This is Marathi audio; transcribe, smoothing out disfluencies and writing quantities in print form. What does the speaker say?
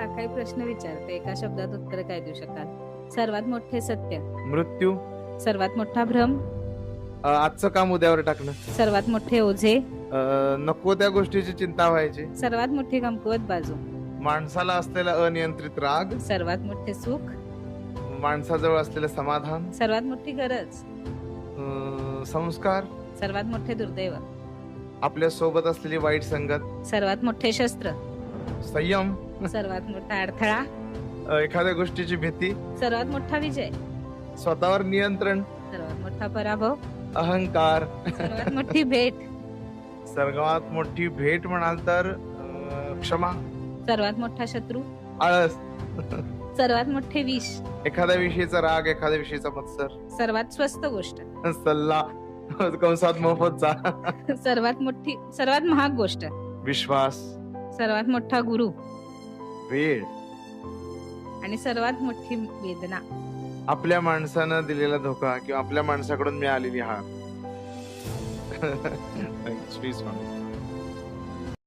काही प्रश्न विचारते, एका शब्दात उत्तर काय देऊ शकाल? सर्वात मोठे सत्य, मृत्यू. सर्वात मोठा भ्रम, आजचं काम उद्यावर टाकणं. सर्वात मोठे ओझे, नको त्या गोष्टीची चिंता व्हायची. सर्वात मोठी कमकुवत बाजू, माणसाला असलेला अनियंत्रित राग, सर्वात मोठे सुख, माणसाजवळ असलेलं समाधान, सर्वात मोठी गरज, संस्कार, सर्वात मोठे दुर्दैव, आपल्या सोबत असलेली वाईट संगत, सर्वात मोठे शस्त्र, संयम, सर्वात मोठा अडथळा, एखाद्या गोष्टीची भीती, सर्वात मोठा विजय, स्वतःवर नियंत्रण, सर्वात मोठा पराभव, अहंकार, सर्वात मोठी भेट, सर्वात मोठी भेट म्हणाल तर क्षमा, सर्वात मोठा शत्रू, आळस, सर्वात मोठे विष, एखाद्या विषयीचा राग, एखाद्या विषयीचा मत्सर, सर्वात स्वस्त गोष्ट, सल्ला कंसात मोफतचा, सर्वात महाग गोष्ट, विश्वास, सर्वात मोठा गुरु वेळ, आणि सर्वात मोठी वेदना. आपल्या माणसानं दिलेला धोका किंवा आपल्या माणसाकडून मिळालेली हार. श्री स्वामी.